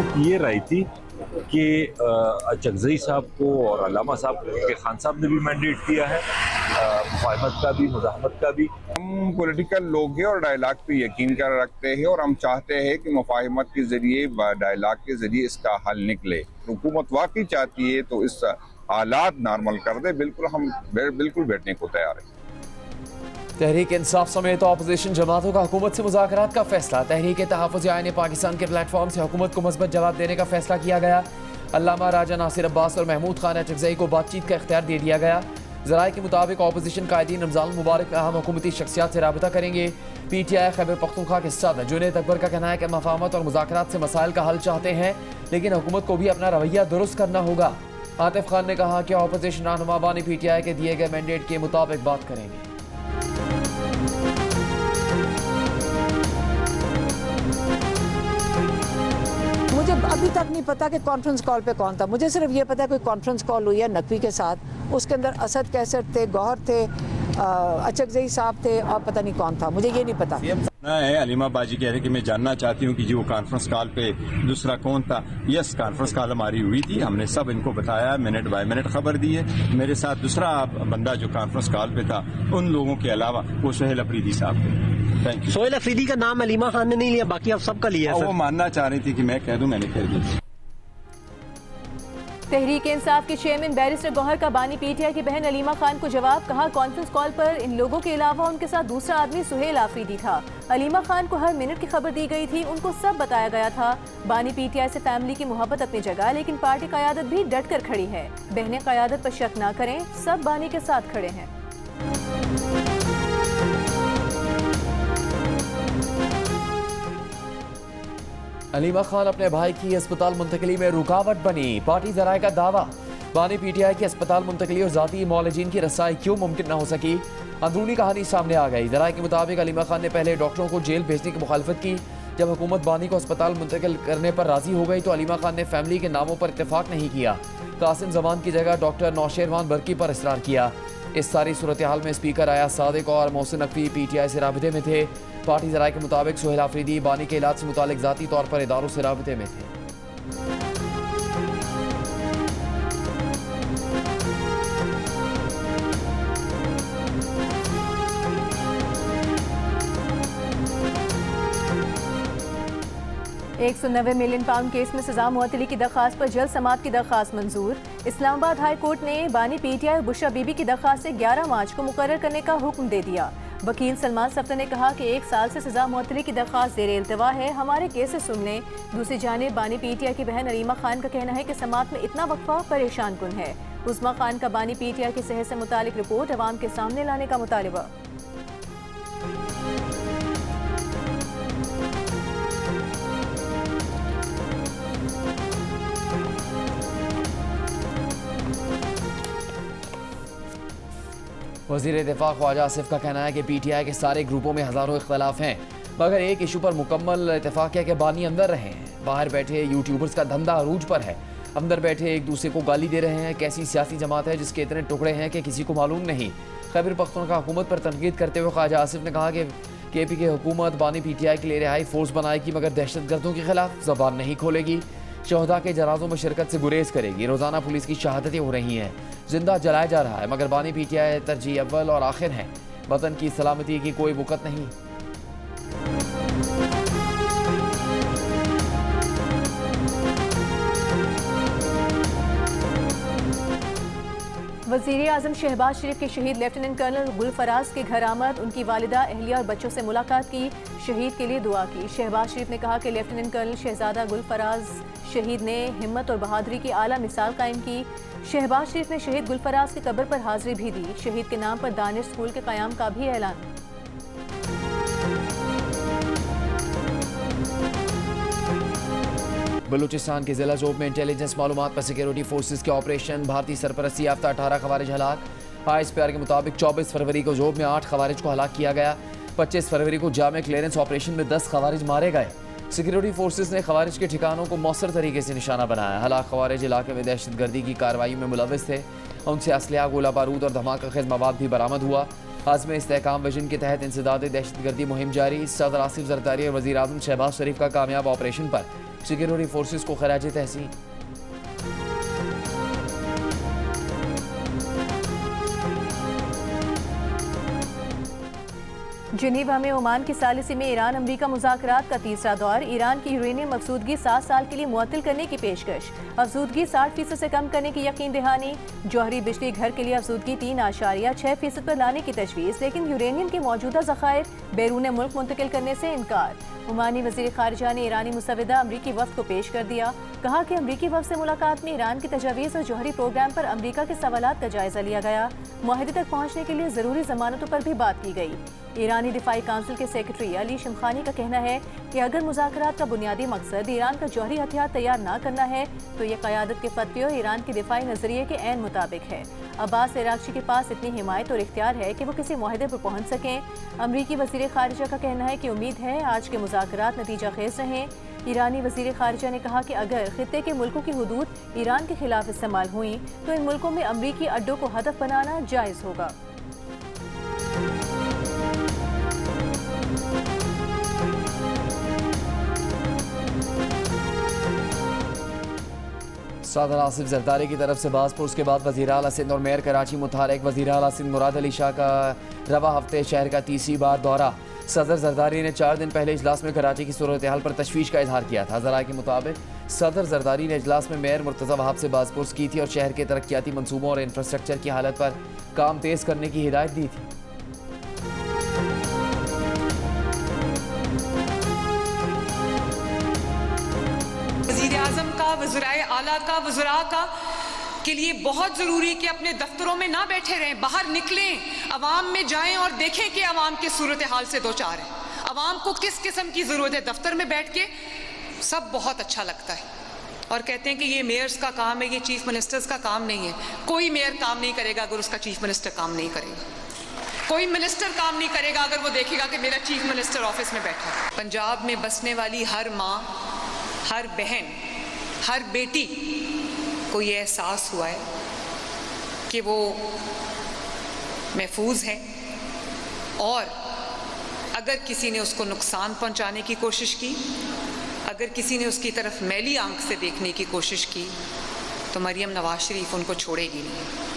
वक्त ये राय थी कि चकजई साहब को और अल्लामा साहब के खान साहब ने भी मैंडेट दिया है, मुफाहमत का भी, मुज़ाहमत का भी। हम पॉलिटिकल लोग हैं और डायलॉग पे यकीन कर रखते हैं और हम चाहते हैं कि मुफाहमत के ज़रिए, डायलॉग के ज़रिए इसका हल निकले। हुकूमत वाकई चाहती है तो इस हालात नॉर्मल कर दे, बिल्कुल हम बिल्कुल बैठने को तैयार हैं। तहरीक इंसाफ समेत अपोजिशन जमातों का हुकूमत से मुज़ाकरात का फैसला। तहरीक तहफ़्फ़ुज़ आईन पाकिस्तान के प्लेटफॉर्म से हुकूमत को मस्बत जवाब देने का फैसला किया गया। अल्लामा राजा नासिर अब्बास और महमूद खान अचकज़ई को बातचीत का इख्तियार दे दिया गया। ज़राए के मुताबिक अपोजिशन कायदीन रमज़ान मुबारक में अहम हुकूमती शख्सियात से रबता करेंगे। PTI खैबर पख्तूनख्वा के सदर जुनैद अकबर का कहना है कि मफाहमत और मुज़ाकरात से मसाइल का हल चाहते हैं, लेकिन हुकूमत को भी अपना रवैया दुरुस्त करना होगा। आतिफ खान ने कहा कि अपोजिशन रहनुमा बानी PTI के दिए गए मैंडेट के मुताबिक बात करेंगे। मुझे अभी तक नहीं पता कि कॉन्फ्रेंस कॉल पे कौन था। मुझे सिर्फ ये पता है कोई कॉन्फ्रेंस कॉल हुई है नकवी के साथ, उसके अंदर असद कैसर थे, गौहर थे, अचकज़ई साहब थे और पता नहीं कौन था, मुझे ये नहीं पता है। अलीमा बाजी कह रहे कि मैं जानना चाहती हूँ कि जी वो कॉन्फ्रेंस कॉल पे दूसरा कौन था। यस, कॉन्फ्रेंस कॉल हमारी हुई थी, हमने सब इनको बताया, मिनट बाय मिनट खबर दी है। मेरे साथ दूसरा बंदा जो कॉन्फ्रेंस कॉल पे था, उन लोगों के अलावा वो सोहेल अफरीदी साहब थे। Thank you. सोहेल अफरीदी का नाम अलीमा खान ने नहीं लिया, बाकी आप सबका लिया है। वो मानना चाह रही थी कि मैं कह दूं, मैंने कह दिया। तहरीक इंसाफ के चेयरमैन बैरिस्टर गौहर का बानी PTI की बहन अलीमा खान को जवाब। कहा कॉन्फ्रेंस कॉल पर इन लोगों के अलावा उनके साथ दूसरा आदमी सोहेल आफरीदी था। अलीमा खान को हर मिनट की खबर दी गई थी, उनको सब बताया गया था। बानी PTI से फैमिली की मोहब्बत अपनी जगह, लेकिन पार्टी क़यादत भी डट कर खड़ी है। बहनें क़यादत पर शक ना करें, सब बानी के साथ खड़े हैं। अलीमा खान अपने भाई की अस्पताल मुंतकली में रुकावट बनी। पार्टी ज़राए का दावा, बानी PTI की अस्पताल मुंतकली और ज़ाती मौलजीन की रसाई क्यों मुमकिन न हो सकी। अंदरूनी कहानी सामने आ गई। ज़राए के मुताबिक अलीमा खान ने पहले डॉक्टरों को जेल भेजने की मुखालफत की। जब हुकूमत बानी को अस्पताल मुंतकिल करने पर राजी हो गई तो अलीमा खान ने फैमिली के नामों पर इत्तेफाक नहीं किया। कासिम जमान की जगह डॉक्टर नौशेरवान बरकी पर इसरार किया। इस सारी सूरत हाल में स्पीकर आयाज सादिक और मोहसिन नकवी PTI से राबते में थे। पार्टी ज़राए के मुताबिक सोहेल आफरीदी बानी के इलाज से मुतालिक ज़ाती तौर पर इदारों से राबते में थे। £190 मिलियन केस में सजा मुअत्तली की दरखास्त पर जल्द समाअत की दरखास्त मंजूर। इस्लामाबाद हाई कोर्ट ने बानी PTI और बुशरा बीबी की दरखास्त से 11 मार्च को मुकर्रर करने का हुक्म दे दिया। वकील सलमान सफ्तर ने कहा कि 1 साल से सजा मुअत्तली की दरखास्त ज़ेर इल्तवा है, हमारे केसेस सुन लें। दूसरी जानिब बानी PTI की बहन अलीमा खान का कहना है कि समाअत में इतना वक्फा परेशान कुन है। उस्मा खान का बानी PTI की सेहत से मुतालिक रिपोर्ट अवाम के सामने लाने का मुतालिबा। वज़ीर दिफा ख्वाजा आसिफ का कहना है कि PTI के सारे ग्रुपों में हज़ारों इख्तलाफ हैं, मगर एक इशू पर मुकम्मल इत्तेफाक है कि बानी अंदर रहे हैं। बाहर बैठे यूट्यूबर्स का धंधा अरूज पर है, अंदर बैठे एक दूसरे को गाली दे रहे हैं। कैसी सियासी जमात है जिसके इतने टुकड़े हैं कि किसी को मालूम नहीं। खैबर पख्तूनख्वा हुकूमत पर तनकीद करते हुए ख्वाजा आसिफ ने कहा कि KP की हुकूमत बानी PTI के लिए रिहाई फोर्स बनाएगी, मगर दहशतगर्दों के खिलाफ ज़बान नहीं खोलेगी। शहदा के जनाजों में शिरकत से गुरेज करेगी। रोज़ाना पुलिस की शहादतें हो रही हैं, जिंदा जलाया जा रहा है, मगर बानी PTI तरजीह अव्वल और आखिर है। वतन की सलामती की कोई बुकत नहीं। वज़ीर आज़म शहबाज शरीफ के शहीद लेफ्टिनेंट कर्नल गुलफराज के घर आमद, उनकी वालिदा, अहलिया और बच्चों से मुलाकात की, शहीद के लिए दुआ की। शहबाज शरीफ ने कहा कि लेफ्टिनेंट कर्नल शहजादा गुलफराज शहीद ने हिम्मत और बहादुरी की आला मिसाल कायम की। शहबाज शरीफ ने शहीद गुलफराज की कब्र पर हाजिरी भी दी। शहीद के नाम पर दानिश स्कूल के क़याम का भी ऐलान। बलूचिस्तान के जिला जोब में इंटेलिजेंस मालूमात पर सिक्योरिटी फोर्सेज के ऑपरेशन। भारतीय सरपरस्ती याफ्ता 18 खवारिज हलाक। ISPR के मुताबिक 24 फरवरी को जोब में 8 खवारिज को हलाक किया गया। 25 फरवरी को जामे क्लियरेंस ऑपरेशन में 10 खवारिज मारे गए। सिक्योरिटी फोर्सेज ने खवारिज के ठिकानों को मौसर तरीके से निशाना बनाया। हलाक खवारिज इलाके में दहशत गर्दी की कार्रवाई में मुलविस थे। उनसे असलहा, गोला बारूद और धमाका खेज मवाद भी बरामद हुआ। आज़म इस्तेहकाम विजन के तहत इंसदाद दहशतगर्दी मुहिम जारी। सदर आसिफ जरदारी और वज़ीर आज़म शहबाज शरीफ का कामयाब ऑपरेशन पर सिक्योरिटी फोर्सेस को खराज तहसीन। जिनेवा में ओमान की सालिसी में ईरान अमरीका मुज़ाकरात का तीसरा दौर। ईरान की यूरेनियम अफसूदगी 7 साल के लिए मुअत्तल करने की पेशकश। अफसूदगी 60% से कम करने की यकीन दहानी। जौहरी बिजली घर के लिए अफसूदगी 3.6% पर लाने की तजवीज़, लेकिन यूरेनियम के मौजूदा ज़खायर बैरून मुल्क मुंतकिल करने से इनकार। ओमानी वज़ीर ख़ारिजा ने ईरानी मुसविदा अमरीकी वफ़द को पेश कर दिया। कहा कि अमरीकी वफ़द से मुलाकात में ईरान की तजावीज़ और जौहरी प्रोग्राम पर अमरीका के सवालात का जायज़ा लिया गया। मुआहदे तक पहुँचने के लिए ज़रूरी ज़मानतों पर भी बात की गई। ईरानी दिफाई काउंसिल के सेक्रेटरी अली शमखानी का कहना है कि अगर मुज़ाकरात का बुनियादी मकसद ईरान का जौहरी हथियार तैयार ना करना है तो ये क़यादत के फतवे और ईरान के दिफाई नज़रिए के ऐन मुताबिक है। अब्बास इराक़ची के पास इतनी हिमायत और इख्तियार है कि वो किसी मुआहदे पर पहुँच सकें। अमरीकी वज़ीर ख़ारिजा का कहना है कि उम्मीद है आज के मुज़ाकरात नतीजा खेज़ रहें। ईरानी वज़ीर ख़ारिजा ने कहा कि अगर ख़ित्ते के मुल्कों की हुदूद ईरान के खिलाफ इस्तेमाल हुई तो इन मुल्कों में अमरीकी अड्डों को हदफ बनाना जायज़ होगा। सदर आसिफ जरदारी की तरफ से बासपुर के बाद वज़ीर आला सिंध और मेयर कराची मुतारिक। वज़ीर आला सिंध मुराद अली शाह का रवा हफ्ते शहर का तीसरी बार दौरा। सदर जरदारी ने 4 दिन पहले इजलास में कराची की सूरत हाल पर तशवीश का इजहार किया था। ज़राए के मुताबिक सदर जरदारी ने इजलास में मेयर मुर्तज़ा वहाब से बासपुर की थी और शहर के तरक्याती मनसूबों और इंफ्रास्ट्रक्चर की हालत पर काम तेज़ करने की हिदायत दी थी। वज़ीर-ए-आज़म का, वज़ीर आला का, वज़रा का के लिए बहुत ज़रूरी कि अपने दफ्तरों में ना बैठे रहें, बाहर निकलें, अवाम में जाएं और देखें कि अवाम के सूरत हाल से दो चार है, अवाम को किस किस्म की ज़रूरत है। दफ्तर में बैठ के सब बहुत अच्छा लगता है और कहते हैं कि ये मेयर्स का काम है, ये चीफ मिनिस्टर्स का काम नहीं है। कोई मेयर काम नहीं करेगा अगर उसका चीफ मिनिस्टर काम नहीं करेगा। कोई मिनिस्टर काम नहीं करेगा अगर वो देखेगा कि मेरा चीफ मिनिस्टर ऑफिस में बैठा है। पंजाब में बसने वाली हर माँ, हर बहन, हर बेटी को ये एहसास हुआ है कि वो महफूज है और अगर किसी ने उसको नुकसान पहुंचाने की कोशिश की, अगर किसी ने उसकी तरफ मैली आंख से देखने की कोशिश की तो मरियम नवाज शरीफ उनको छोड़ेगी नहीं।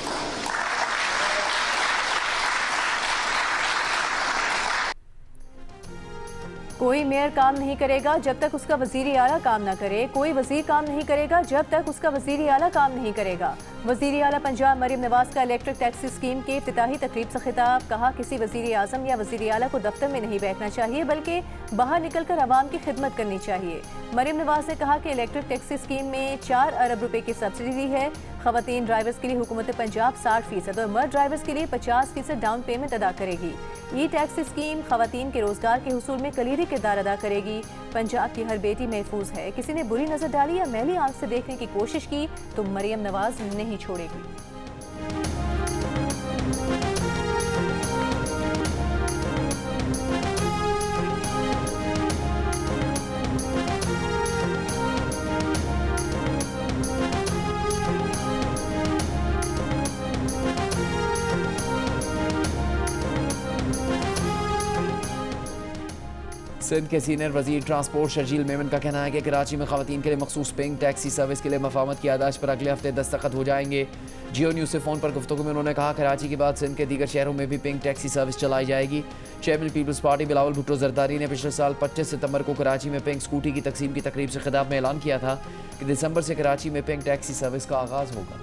कोई मेयर काम नहीं करेगा जब तक उसका वज़ीर आला काम ना करे। कोई वज़ीर काम नहीं करेगा जब तक उसका वज़ीर आला काम नहीं करेगा। वज़ीर आला पंजाब मरियम नवाज का इलेक्ट्रिक टैक्सी स्कीम के इफ्तिताही तकरीब से खिताब। कहा किसी वज़ीर आज़म या वज़ीर आला को दफ्तर में नहीं बैठना चाहिए बल्कि बाहर निकल कर आवाम की खिदमत करनी चाहिए। मरियम नवाज ने कहा कि इलेक्ट्रिक टैक्सी स्कीम में 4 अरब रुपए की सब्सिडी दी है। ख़वातीन ड्राइवर्स के लिए हुकूमत पंजाब 60% और मर्द ड्राइवर्स के लिए 50% डाउन पेमेंट अदा करेगी। ई टैक्सी स्कीम ख़वातीन के रोज़गार के हुसूल में कलीदी किरदार अदा करेगी। पंजाब की हर बेटी महफूज है। किसी ने बुरी नज़र डाली या मैली आंख से देखने की कोशिश की तो मरियम नवाज नहीं छोड़ेगी। सिंध के सीनियर वजीर ट्रांसपोर्ट शर्जील मेमन का कहना है कि कराची में खवातीन के लिए मखसूस पिंक टैक्सी सर्विस के लिए मफाहमत की आदाश पर अगले हफ्ते दस्तखत हो जाएंगे। जियो न्यूज़ से फ़ोन पर गुफ्तगू में उन्होंने कहा कराची के बाद सिंध के दीगर शहरों में भी पिंक टैक्सी सर्विस चलाई जाएगी। Chairman peoples party Bilawal Bhutto Zardari ने पिछले साल 25 सितंबर को कराची में पिंक स्कूटी की तकसीम की तकरीब से खिताब में ऐलान किया था कि दिसंबर से कराची में पिंक टैक्सी सर्विस का आगाज़ होगा।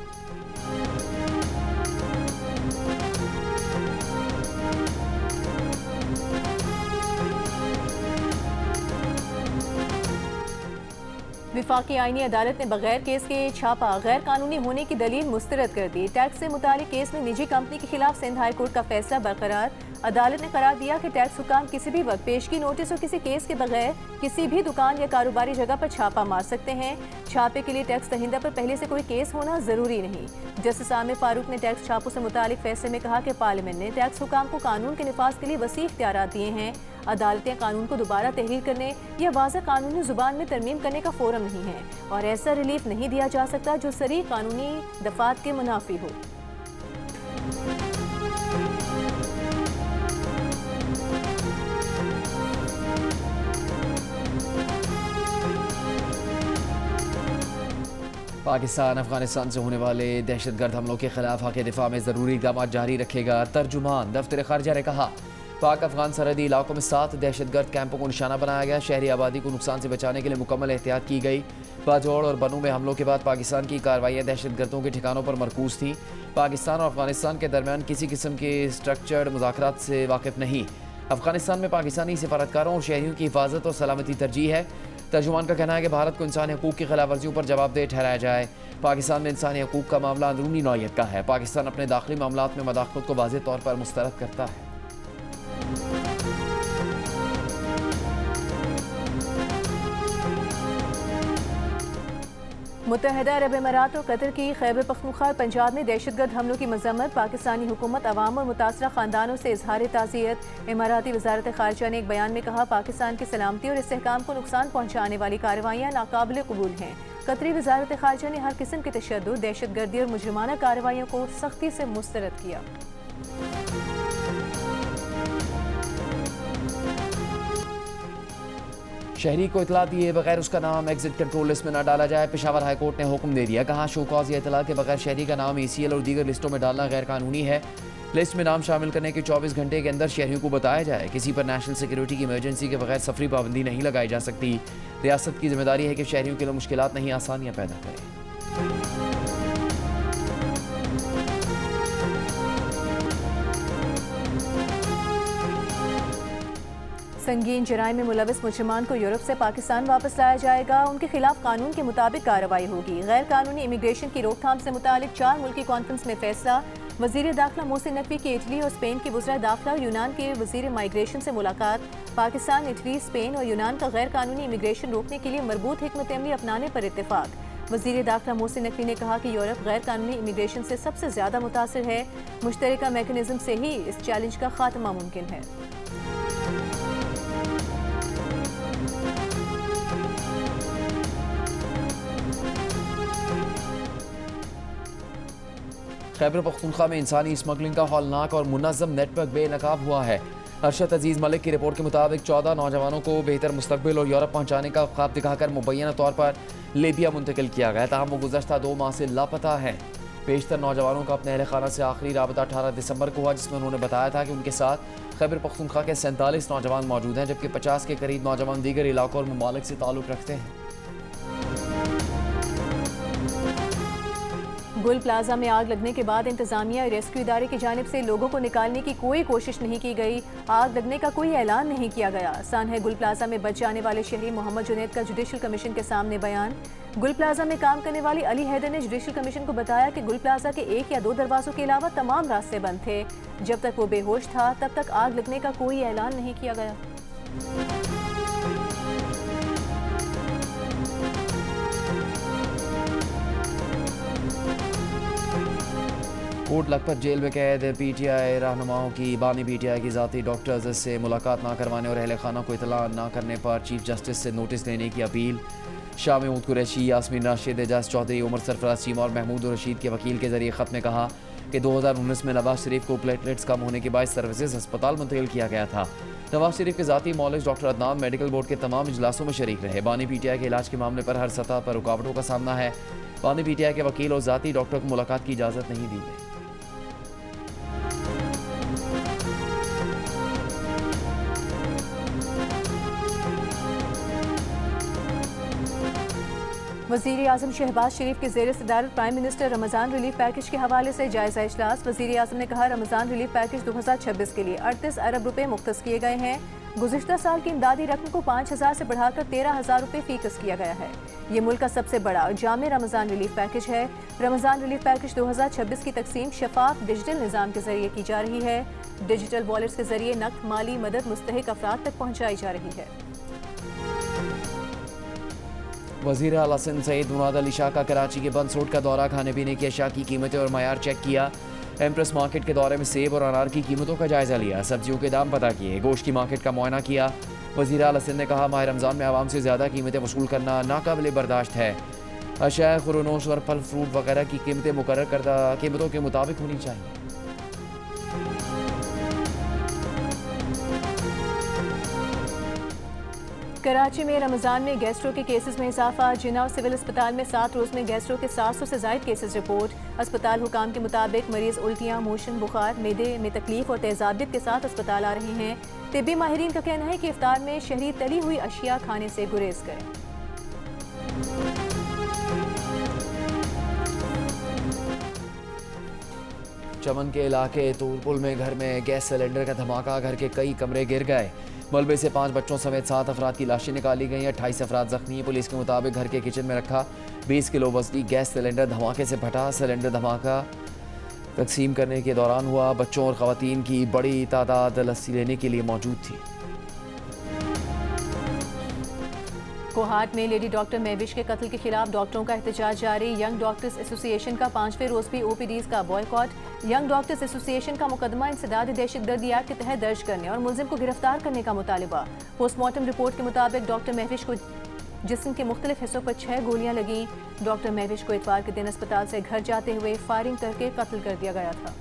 विफाकी आईनी अदालत ने बगैर केस के छापा गैर कानूनी होने की दलील मुस्तरद कर दी। टैक्स से मुतालिक केस में निजी कंपनी के खिलाफ सिंध हाई कोर्ट का फैसला बरकरार। अदालत ने करार दिया कि टैक्स हुकाम किसी भी वक्त पेशगी नोटिस और किसी केस के बगैर किसी भी दुकान या कारोबारी जगह पर छापा मार सकते हैं। छापे के लिए टैक्स दहिंदा पर पहले से कोई केस होना जरूरी नहीं। जस्टिस आमिर फारूक ने टैक्स छापों से मुतालिक फैसले में कहा कि पार्लियामेंट ने टैक्स हुकाम को कानून के निफाज के लिए वसी इख्तियारात दिए हैं। अदालतें कानून को दोबारा तहरीर करने या वाज़ह कानूनी जुबान में तरमीम करने का फोरम नहीं है और ऐसा रिलीफ नहीं दिया जा सकता जो सरी कानूनी दफात के मुनाफी हो। पाकिस्तान अफगानिस्तान से होने वाले दहशतगर्द हमलों के खिलाफ हक़ दिफा में ज़रूरी इक़दाम जारी रखेगा। तर्जुमान दफ्तर ख़ारजा ने कहा, पाक अफगान सरहदी इलाकों में 7 दहशतगर्द कैंपों को निशाना बनाया गया। शहरी आबादी को नुकसान से बचाने के लिए मुकम्मल एहतियात की गई। बाजौड़ और बनू में हमलों के बाद पाकिस्तान की कार्रवाइयाँ दहशतगर्दों के ठिकानों पर मरकूज थी। पाकिस्तान और अफगानिस्तान के दरमियान किसी किस्म के स्ट्रक्चर्ड मुज़ाकरात से वाकिफ़ नहीं। अफगानिस्तान में पाकिस्तानी सफारतकारों और शहरियों की हिफाजत और सलामती तरजीह है। तर्जुमान का कहना है कि भारत को इंसानी हकूक़ की खिलाफ वर्जियों पर जवाबदेह ठहराया जाए। पाकिस्तान में इंसानी हकूक़ का मामला अंदरूनी नौइयत का है। पाकिस्तान अपने दाखिली मामलात में मदाखलत को वाज़ेह तौर पर मुस्तरद करता है। मुत्तहिदा अरब अमारात और कतर की खैबर पख्तूनख्वा और पंजाब में दहशतगर्द हमलों की मजम्मत। पाकिस्तानी हुकूमत अवाम और मुतासरा खानदानों से इजहार ताज़ियत। इमाराती वजारत खारजा ने एक बयान में कहा, पाकिस्तान की सलामती और इस्तेहकाम को नुकसान पहुँचाने वाली कार्रवाइयाँ नाकाबिल कबूल हैं। कतरी वजारत खारजा ने हर किस्म के तशद्दुद, दहशतगर्दी और मुजरिमाना कार्रवाइयों को सख्ती से मुस्तरद किया। शहरी को इतला दिए बगैर उसका नाम एग्जिट कंट्रोल लिस्ट में न डाला जाए। पेशावर हाई कोर्ट ने हुक्म दे दिया। कहा, शोकॉज या इतला के बगैर शहरी का नाम ECL और दीगर लिस्टों में डालना गैर कानूनी है। लिस्ट में नाम शामिल करने के 24 घंटे के अंदर शहरियों को बताया जाए। किसी पर नेशनल सिक्योरिटी की इमरजेंसी के बगैर सफरी पाबंदी नहीं लगाई जा सकती। रियासत की जिम्मेदारी है कि शहरियों के लिए मुश्किलात नहीं, आसानियाँ पैदा करे। संगीन जराइम में मुलविस मुजरिमान को यूरोप से पाकिस्तान वापस लाया जाएगा। उनके खिलाफ कानून के मुताबिक कार्रवाई होगी। गैर कानूनी इमिग्रेशन की रोकथाम से मुतालिक 4 मुल्की कॉन्फ्रेंस में फैसला। वजीर दाखिला मोहसिन नकवी की इटली और स्पेन के वज़ीर दाखिला और यूनान के वजीर माइग्रेशन से मुलाकात। पाकिस्तान, इटली, स्पेन और यूनान का गैर कानूनी इमिग्रेशन रोकने के लिए मरबूत हिकमत अमली अपनाने पर इत्तेफाक। वजीर दाखिला मोहसिन नकवी ने कहा कि यूरोप गैर कानूनी इमिग्रेशन से सबसे ज़्यादा मुतासर है। मुश्तरका मैकेनिज्म से ही इस चैलेंज का खात्मा मुमकिन है। खैबर पख्तूनख्वा में इंसानी स्मगलिंग का हौलनाक और मुनज़्ज़म नेटवर्क बेनकाब हुआ है। अरशद अजीज़ मलिक की रिपोर्ट के मुताबिक 14 नौजवानों को बेहतर मुस्तकबिल और यूरोप पहुँचाने का ख्वाब दिखाकर मुबैना तौर पर लीबिया मुंतकिल किया गया। ताहम वो गुज़श्ता 2 माह से लापता है। बेशतर नौजवानों का अपने अहल खाना से आखिरी राबता 18 दिसंबर को हुआ, जिसमें उन्होंने बताया था कि उनके साथ खैबर पख्तूनख्वा के 47 नौजवान मौजूद हैं, जबकि 50 के करीब नौजवान दीगर इलाकों और ममालिक से ताल्लुक़ रखते हैं। गुल प्लाजा में आग लगने के बाद इंतजामिया और रेस्क्यू इदारे की जानिब से लोगों को निकालने की कोई कोशिश नहीं की गई। आग लगने का कोई ऐलान नहीं किया गया। सानह गुल प्लाजा में बच जाने वाले शहरी मोहम्मद जुनैद का जुडिशल कमीशन के सामने बयान। गुल प्लाजा में काम करने वाली अली हैदर ने जुडिशल कमीशन को बताया कि गुल प्लाजा के 1 या 2 दरवाजों के अलावा तमाम रास्ते बंद थे। जब तक वो बेहोश था तब तक आग लगने का कोई ऐलान नहीं किया गया। कोट लखपत जेल में कैद PTI रहनुमाओं की बानी PTI की ज़ाती डॉक्टर्स से मुलाकात ना करवाने और अहल खाना को इतला ना करने पर चीफ जस्टिस से नोटिस लेने की अपील। शाह महमूद कुरैशी, यास्मीन राशिद, एजाज चौधरी, उमर सरफराज चीमा और महमूद रशीद के वकील के जरिए ख़त में कहा कि 2019 में नवाज शरीफ को प्लेटलेट्स कम होने के बाद सर्विसेज अस्पताल मुंतकिल किया गया था। नवाज शरीफ के ज़ाती मौलिक डॉक्टर अदनान मेडिकल बोर्ड के तमाम इजलासों में शरीक रहे। बानी PTI के इलाज के मामले पर हर सतह पर रुकावटों का सामना है। बानी PTI के वकील और ज़ाती डॉक्टर को मुलाकात की इजाज़त नहीं दी गई। वज़ीर आज़म शहबाज शरीफ के ज़ेर सदारत prime minister Ramzan relief package के हवाले से जायज़ा इजलास। वज़ीर आज़म ने कहा, रमज़ान रिलीफ पैकेज 2026 के लिए 38 अरब रुपए मुख्तस किए गए हैं। गुज़िश्ता साल की इमदादी रकम को 5,000 से बढ़ाकर 13,000 रुपये फ़ीकस किया गया है। ये मुल्क का सबसे बड़ा और जामे रमज़ान रिलीफ पैकेज है। रमज़ान रिलीफ पैकेज 2026 की तकसीम शफाफ डिजिटल निज़ाम के जरिए की जा रही है। डिजिटल वॉलेट्स के जरिए नक़द माली मदद मुस्तहिक अफराद तक पहुँचाई जा रही है। वज़ीर आला सिंध सईद मुराद अली शाह का कराची के बंद रोड का दौरा, खाने पीने की अशिया की कीमतें और मयार चेक किया। एम्प्रेस मार्केट के दौरे में सेब और अनार की कीमतों का जायजा लिया। सब्जियों के दाम पता किए। गोश्त की मार्केट का मुआयना किया। वज़ीर आला सिंध ने कहा, माह रमज़ान में आवाम से ज़्यादा कीमतें वसूल करना नाकाबिल बर्दाश्त है। अशिया खुरनोश और फल फ्रूट वगैरह की कीमतें मुकर्रर करदा कीमतों के मुताबिक होनी चाहिए। कराची में रमज़ान में गैस्ट्रो के केसेस में इजाफा। जिन्ना और सिविल अस्पताल में 7 रोज़ में गैस्ट्रो के 700 से ज़ायद केसेस रिपोर्ट। अस्पताल हुकाम के मुताबिक मरीज उल्टियाँ, मोशन, बुखार, मैदे में तकलीफ और तेज़ाबियत के साथ अस्पताल आ रहे हैं। तिब्बी माहिरीन का कहना है कि इफ्तार में शहरी तली हुई अशिया खाने से गुरेज करें। चमन के इलाके तूरपुल में घर में गैस सिलेंडर का धमाका, घर के कई कमरे गिर गए। मलबे से 5 बच्चों समेत 7 अफराद की लाशें निकाली गई। 28 अफराद जख्मी हैं। पुलिस के मुताबिक घर के किचन में रखा 20 किलो वजनी गैस सिलेंडर धमाके से फटा। सिलेंडर धमाका तकसीम करने के दौरान हुआ। बच्चों और ख़वातीन की बड़ी तादाद लस्सी लेने के लिए मौजूद थी। कोहाट में लेडी डॉक्टर महविश के कत्ल के खिलाफ डॉक्टरों का एहतजाज जारी। यंग डॉक्टर्स एसोसिएशन का 5वें रोज भी ओपीडीज का बॉयकॉट। यंग डॉक्टर्स एसोसिएशन का मुकदमा इंसदाद दहशतगर्दी एक्ट के तहत दर्ज करने और मुलजिम को गिरफ्तार करने का मुतालिबा। पोस्टमार्टम रिपोर्ट के मुताबिक डॉक्टर महविश को जिस्म के मुख्तलिफ हिस्सों पर 6 गोलियां लगीं। डॉक्टर महविश को इतवार के दिन अस्पताल से घर जाते हुए फायरिंग करके कत्ल कर दिया गया था।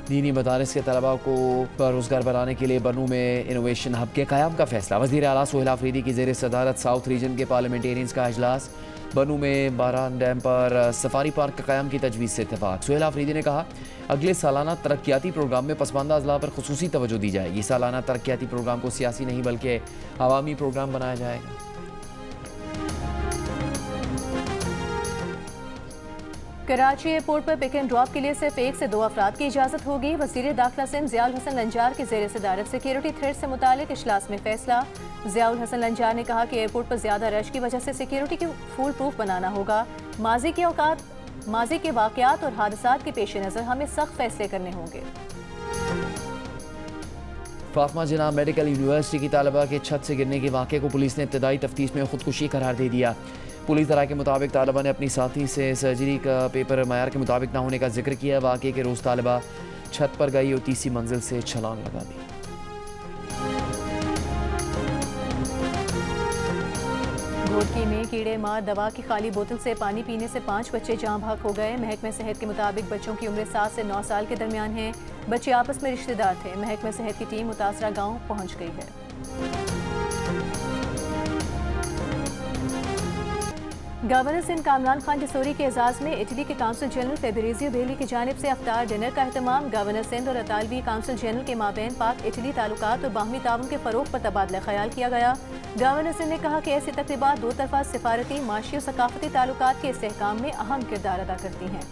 दीनी मदारिस के तलबा को रोज़गार बनाने के लिए बनू में इनोवेशन हब के क़याम का फैसला। वज़ीर आला सोहेल आफरीदी की ज़ेर सदारत साउथ रीजन के पार्लियामेंटेरियंस का इजलास। बनू में बारान डैम पर सफारी पार्क का क़याम की तजवीज़ से इत्तेफाक। सोहेल आफरीदी ने कहा अगले सालाना तरक्याती प्रोग्राम में पसमानदा अजला पर खुसूसी तवज्जो दी जाएगी। सालाना तरक्याती प्रोग्राम को सियासी नहीं बल्कि अवामी प्रोग्राम बनाया जाएगा। कराची एयरपोर्ट पर पिक एंड ड्रॉप के लिए सिर्फ 1 से 2 अफराद की इजाज़त होगी। वज़ीर दाखिला सिंध ज़ियाउल हसन लंजार की ज़ेर सदारत सिक्योरिटी थ्रेट से मुतालिक इजलास में फैसला। ज़ियाउल हसन लंजार ने कहा कि एयरपोर्ट पर ज़्यादा रश की वजह से सिक्योरिटी को फूल प्रूफ बनाना होगा। माजी के वाक़यात और हादसात के पेश नज़र हमें सख्त फैसले करने होंगे। फातिमा जिन्ना मेडिकल यूनिवर्सिटी की तालिबा के छत से गिरने के वाक़े को पुलिस ने इब्तदाई तफ्तीश में खुदकुशी करार दे दिया। पुलिस दरा के मुताबिक तालिबा ने अपनी साथी से सर्जरी का पेपर मायार के मुताबिक ना होने का जिक्र किया। वाक़े के रोज़ तालिबा छत पर गई और 30वीं मंजिल से छलांग लगा दी। घोटकी में कीड़े मार दवा की खाली बोतल से पानी पीने से 5 बच्चे जाँ भाग हो गए। महकमे सेहत के मुताबिक बच्चों की उम्र 7 से 9 साल के दरमियान है। बच्चे आपस में रिश्तेदार थे। महकमे सेहत की टीम मुतासरा गाँव पहुँच गई है। गवर्नर सिंध कामरान खान टिसोरी के एजाज़ में इटली के काउंसिल जनरल फेबरेजियो बेली की जानिब से अफ्तार डिनर का अहतमाम। गवर्नर सिंध और अतालवी काउंसिल जनरल के माबैन पाक इटली ताल्लुकात और बाहमी ताउन के फ़रोग़ पर तबादला ख्याल किया गया। गवर्नर सिंध ने कहा कि ऐसी तक़रीबात 2 तरफ़ा सिफारती, माशी और सकाफ़ती ताल्लुकात के इस्तेहकाम में अहम किरदार अदा करती हैं।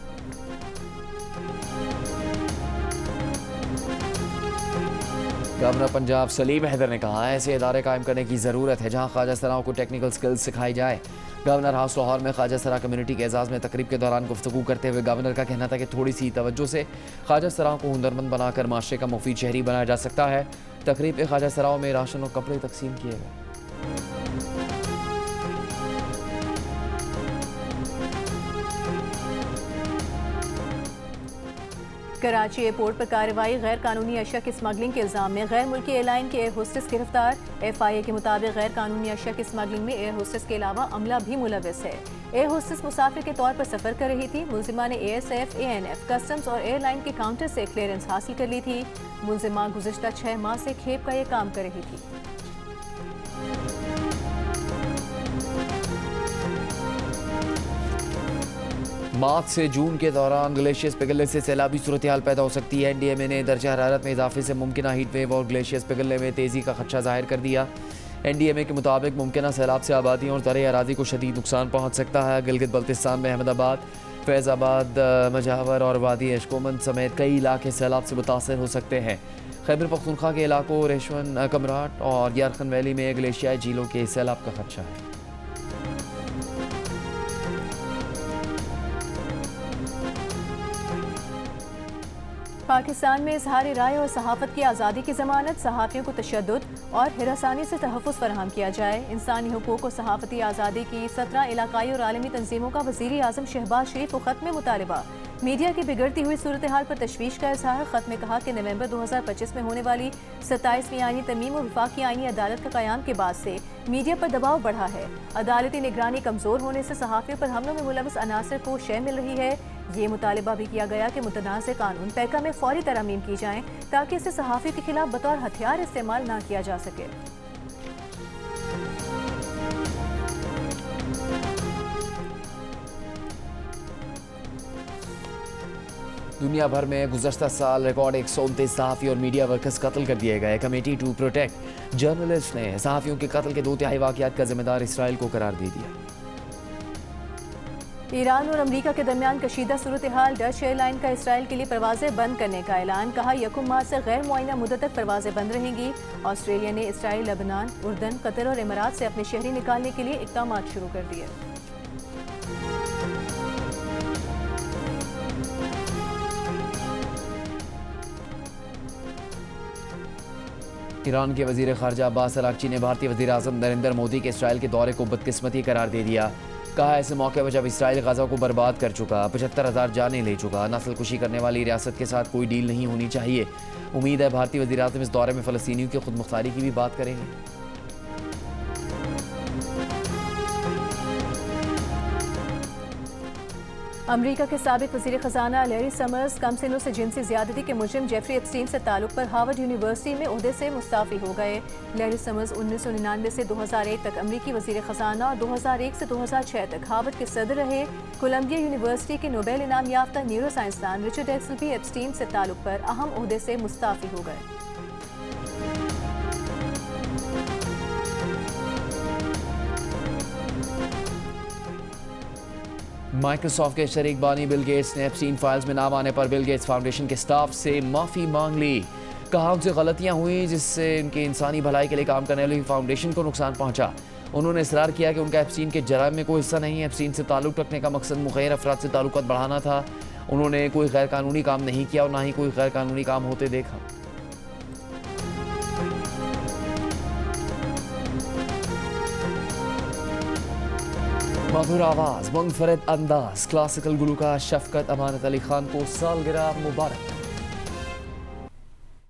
गवर्नर पंजाब सलीम हैदर ने कहा ऐसे इदारे कायम करने की ज़रूरत है जहाँ ख्वाजा सराओं को टेक्निकल स्किल्स सिखाई जाए। गवर्नर हाउस लाहौर में ख्वाजा सरा कम्युनिटी के एजाज़ में तकरीब के दौरान गुफ्तगू करते हुए गवर्नर का कहना था कि थोड़ी सी तवज्जो से ख्वाजा सराओं को हुनरमंद बनाकर माशरे का मुफीद शहरी बनाया जा सकता है। तकरीब में ख्वाजा सराओं में राशन और कपड़े तकसीम किए गए। कराची एयरपोर्ट पर कार्रवाई। गैर कानूनी अशिया की स्मगलिंग के इल्ज़ाम में गैर मुल्की एयरलाइन के एयर होस्टेस गिरफ्तार। FIA के मुताबिक गैर कानूनी अशिया की स्मगलिंग में एयर होस्टेस के अलावा अमला भी मुलविस है। एयर होस्टेस मुसाफिर के तौर पर सफ़र कर रही थी। मुलजिमा ने ASF, ANF, कस्टम्स और एयरलाइन के काउंटर से क्लियरेंस हासिल कर ली थी। मुलजिमा गुज़िश्ता 6 माह से खेप का ये काम कर रही थी। मार्च से जून के दौरान ग्लेशियर्स पिघलने से सैलाबी सूरत हाल पैदा हो सकती है। NDMA ने दर्जा हरारत में इजाफे से मुमकिन हीट वेव और ग्लेशियर्स पिघलने में तेज़ी का खदशा जाहिर कर दिया। NDMA के मुताबिक मुमकिन सैलाब से आबादियों और ज़र अराज़ी को शदीद नुकसान पहुँच सकता है। गिलगित बल्तिस्तान में अहमदाबाद, फैज़ाबाद, मजावर और वादी अशकोमंद समेत कई इलाके सैलाब से मुतासर हो सकते हैं। खैबर पख्तूनख्वा के इलाकों रेशवन, कमराट और यारखन वैली में ग्लेशियाई झीलों के सैलाब का खदशा है। पाकिस्तान में इजहार राय और सहाफ़त की आज़ादी की ज़मानत। सहाफ़ियों को तशद्दुद और हिरासानी से तहफ़्फ़ुज़ फराहम किया जाए। इंसानी हुकूक़ और सहाफ़ती आज़ादी की 17 इलाकाई और आलमी तंजीमों का वज़ीर आज़म शहबाज शरीफ को ख़त में मुतालबा। मीडिया की बिगड़ती हुई सूरत हाल पर तशवीश का इजहार। ख़त में कहा कि नवंबर 2025 में होने वाली 27वीं आईनी तरमीम और वफाकी आईनी अदालत का क़याम के बाद से मीडिया पर दबाव बढ़ा है। अदालती निगरानी कमज़ोर होने से सहाफ़ियों पर हमलों में मुलविस अनासर को शय मिल रही है। ये मुतालबा भी किया गया कि मुतनाज़ कानून पैका में फौरी तरमीम की जाएं ताकि इसे सहाफ़ी के खिलाफ बतौर हथियार इस्तेमाल ना किया जा सके। दुनिया भर में गुज़श्ता साल रिकॉर्ड 129 सहाफ़ी और मीडिया वर्कर्स कत्ल कर दिए गए। कमेटी टू प्रोटेक्ट जर्नलिस्ट ने सहाफ़ियों के कत्ल के 2/3 वाक़यात का जिम्मेदार इसराइल को करार दे दिया। ईरान और अमरीका के दरमियान कशीदा सूरत हाल, डच एयरलाइन का इसराइल के लिए परवाजें बंद करने का ऐलान। कहा 1 मार्च से गैर मुआयना मुद्दत तक परवाजें बंद रहेंगी। ऑस्ट्रेलिया ने इसराइल, लेबनान, उर्दन, कतर और इमारात से अपने शहरी निकालने के लिए इक़दाम शुरू कर दिए। ईरान के वज़ीर ख़ारजा अब्बास अराग़ची ने भारतीय वज़ीर आज़म नरेंद्र मोदी के इसराइल के दौरे को बदकिस्मती करार दे दिया। कहा ऐसे मौके पर जब इसराइल गज़ा को बर्बाद कर चुका, 75,000 जानें ले चुका, नस्ल कुशी करने वाली रियासत के साथ कोई डील नहीं होनी चाहिए। उम्मीद है भारतीय वज़ीर आज़म इस दौरे में फ़लस्तीनियों की खुद मुख्तारी की भी बात करेंगे। अमरीका के साबिक वज़ीर ख़जाना लैरी समर्स कम सिनों से जिनसी ज़्यादती के मुजरिम जेफरी एप्स्टीन से ताल्लुक़ पर हार्वर्ड यूनिवर्सिटी में ओहदे से मुस्ताफ़ी हो गए। लैरी समर्स 1999 से 2001 तक अमरीकी वज़ीर ख़जाना और 2001 से 2006 तक हार्वर्ड के सदर रहे। कोलंबिया यूनिवर्सिटी के नोबेल इनाम याफ्ता न्यूरो साइंसदान रिचर्ड एक्सल भी एप्स्टीन से ताल्लुक़ पर अहम ओहदे से मुस्ताफ़ी हो गए। माइक्रोसॉफ्ट के शरीक बानी बिल गेट्स ने एप्स्टीन फाइल्स में नाम आने पर बिल गेट्स फाउंडेशन के स्टाफ से माफ़ी मांग ली। कहा उनसे गलतियां हुई जिससे उनकी इंसानी भलाई के लिए काम करने वाली फाउंडेशन को नुकसान पहुंचा। उन्होंने इसरार किया कि उनका एप्स्टीन के जराइम में कोई हिस्सा नहीं है। एप्स्टीन से ताल्लुक़ रखने का मकसद मुखैर अफराद से ताल्लुकात बढ़ाना था। उन्होंने कोई गैर कानूनी काम नहीं किया और ना ही कोई गैर कानूनी काम होते देखा। मधुर आवाज़, मुनफरिद अंदाज, क्लासिकल गुलूकार शफकत अमानत अली खान को सालगिरह मुबारक।